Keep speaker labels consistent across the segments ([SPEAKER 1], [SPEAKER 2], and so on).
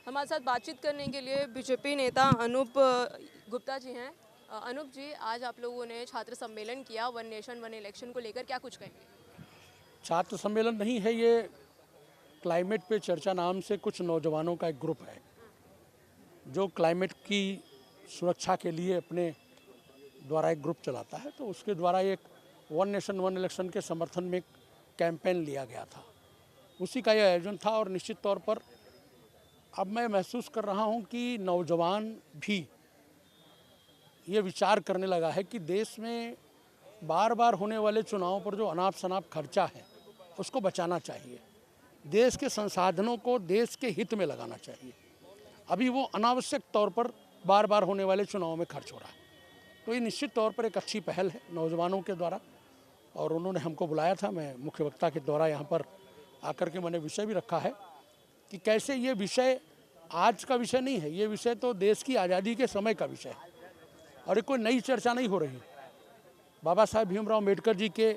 [SPEAKER 1] हमारे साथ बातचीत करने के लिए बीजेपी नेता अनूप गुप्ता जी हैं। अनूप जी, आज आप लोगों ने छात्र सम्मेलन किया, वन नेशन वन इलेक्शन को लेकर, क्या कुछ कहेंगे?
[SPEAKER 2] छात्र सम्मेलन नहीं है ये, क्लाइमेट पे चर्चा नाम से कुछ नौजवानों का एक ग्रुप है जो क्लाइमेट की सुरक्षा के लिए अपने द्वारा एक ग्रुप चलाता है। तो उसके द्वारा एक वन नेशन वन इलेक्शन के समर्थन में कैंपेन लिया गया था, उसी का यह आयोजन था। और निश्चित तौर पर अब मैं महसूस कर रहा हूं कि नौजवान भी ये विचार करने लगा है कि देश में बार बार होने वाले चुनावों पर जो अनाप शनाप खर्चा है उसको बचाना चाहिए, देश के संसाधनों को देश के हित में लगाना चाहिए। अभी वो अनावश्यक तौर पर बार बार होने वाले चुनावों में खर्च हो रहा है। तो ये निश्चित तौर पर एक अच्छी पहल है नौजवानों के द्वारा, और उन्होंने हमको बुलाया था। मैं मुख्य वक्ता के द्वारा यहाँ पर आकर के मैंने विषय भी रखा है कि कैसे ये विषय आज का विषय नहीं है, ये विषय तो देश की आज़ादी के समय का विषय है और ये कोई नई चर्चा नहीं हो रही। बाबा साहेब भीमराव अम्बेडकर जी के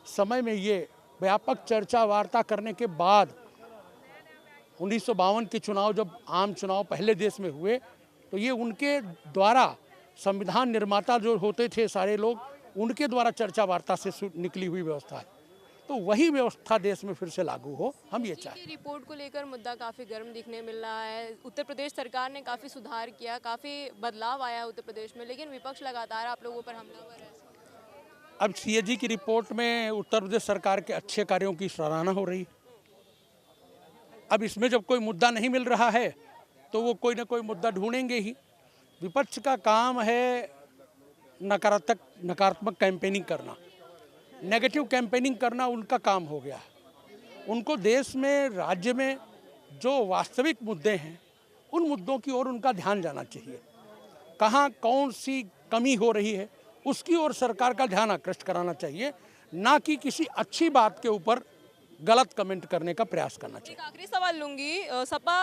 [SPEAKER 2] समय में ये व्यापक चर्चा वार्ता करने के बाद 1952 के चुनाव, जब आम चुनाव पहले देश में हुए, तो ये उनके द्वारा संविधान निर्माता जो होते थे सारे लोग, उनके द्वारा चर्चा वार्ता से निकली हुई व्यवस्था है। तो वही व्यवस्था देश में फिर से लागू हो, हम ये चाहें।
[SPEAKER 1] रिपोर्ट को लेकर मुद्दा काफ़ी गर्म दिखने मिल रहा है। उत्तर प्रदेश सरकार ने काफ़ी सुधार किया, काफ़ी बदलाव आया उत्तर प्रदेश में, लेकिन विपक्ष लगातार आप लोगों पर हमलावर है।
[SPEAKER 2] अब सीएजी की रिपोर्ट में उत्तर प्रदेश सरकार के अच्छे कार्यों की सराहना हो रही है। अब इसमें जब कोई मुद्दा नहीं मिल रहा है तो वो कोई ना कोई मुद्दा ढूंढेंगे ही। विपक्ष का काम है नकारात्मक कैंपेनिंग करना, नेगेटिव कैंपेनिंग करना उनका काम हो गया है। उनको देश में, राज्य में जो वास्तविक मुद्दे हैं उन मुद्दों की ओर उनका ध्यान जाना चाहिए। कहाँ कौन सी कमी हो रही है उसकी ओर सरकार का ध्यान आकृष्ट कराना चाहिए, ना कि किसी अच्छी बात के ऊपर गलत कमेंट करने का प्रयास करना चाहिए।
[SPEAKER 1] एक आखिरी सवाल लूंगी। सपा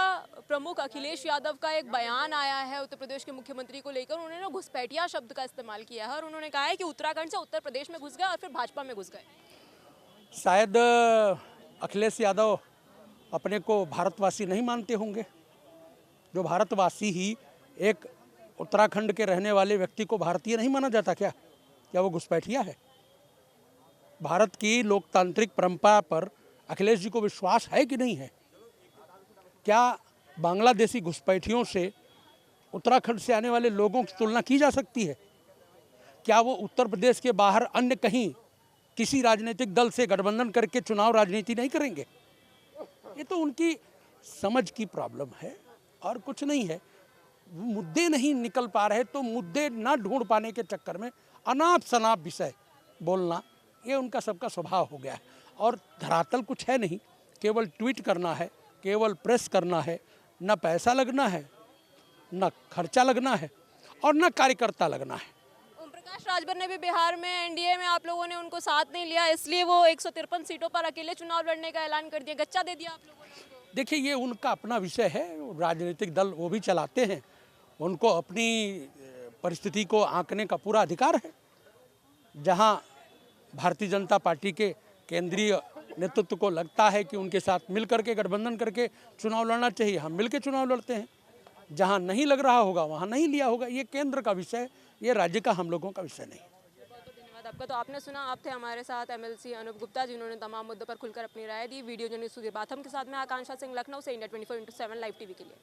[SPEAKER 1] प्रमुख अखिलेश यादव का एक बयान आया है उत्तर प्रदेश के मुख्यमंत्री को लेकर। उन्होंने घुसपैठिया शब्द का इस्तेमाल किया है और उन्होंने कहा है कि उत्तराखंड से उत्तर प्रदेश में घुस गए और फिर भाजपा में घुस गए।
[SPEAKER 2] शायद अखिलेश यादव अपने को भारतवासी नहीं मानते होंगे। जो भारतवासी ही एक उत्तराखंड के रहने वाले व्यक्ति को भारतीय नहीं माना जाता क्या? क्या वो घुसपैठिया है? भारत की लोकतांत्रिक परंपरा पर अखिलेश जी को विश्वास है कि नहीं है? क्या बांग्लादेशी घुसपैठियों से उत्तराखंड से आने वाले लोगों की तुलना की जा सकती है? क्या वो उत्तर प्रदेश के बाहर अन्य कहीं किसी राजनीतिक दल से गठबंधन करके चुनाव राजनीति नहीं करेंगे? ये तो उनकी समझ की प्रॉब्लम है और कुछ नहीं है। मुद्दे नहीं निकल पा रहे तो मुद्दे ना ढूंढ पाने के चक्कर में अनाप शनाप विषय बोलना, ये उनका सबका स्वभाव हो गया है। और धरातल कुछ है नहीं, केवल ट्वीट करना है, केवल प्रेस करना है। न पैसा लगना है, न खर्चा लगना है और न कार्यकर्ता लगना है।
[SPEAKER 1] ओम प्रकाश राजभर ने भी बिहार में एनडीए में आप लोगों ने उनको साथ नहीं लिया, इसलिए वो 153 सीटों पर अकेले चुनाव लड़ने का ऐलान कर दिया, गच्चा दे दिया आप लोगों ने उनको।
[SPEAKER 2] देखिए, ये उनका अपना विषय है, राजनीतिक दल वो भी चलाते हैं, उनको अपनी परिस्थिति को आंकने का पूरा अधिकार है। जहां भारतीय जनता पार्टी के केंद्रीय नेतृत्व को लगता है कि उनके साथ मिल करके गठबंधन करके चुनाव लड़ना चाहिए, हम मिल के चुनाव लड़ते हैं। जहां नहीं लग रहा होगा वहां नहीं लिया होगा। ये केंद्र का विषय, ये राज्य का, हम लोगों का विषय नहीं।
[SPEAKER 1] बहुत बहुत धन्यवाद आपका। तो आपने सुना, आप थे हमारे साथ एमएलसी अनूप गुप्ता, जिन्होंने तमाम मुद्दों पर खुलकर अपनी राय दी। वीडियो जर्नलिस्ट सुधीर बाथम के साथ में आकांक्षा सिंह, लखनऊ से, इंडिया 24/7 लाइव टीवी के लिए।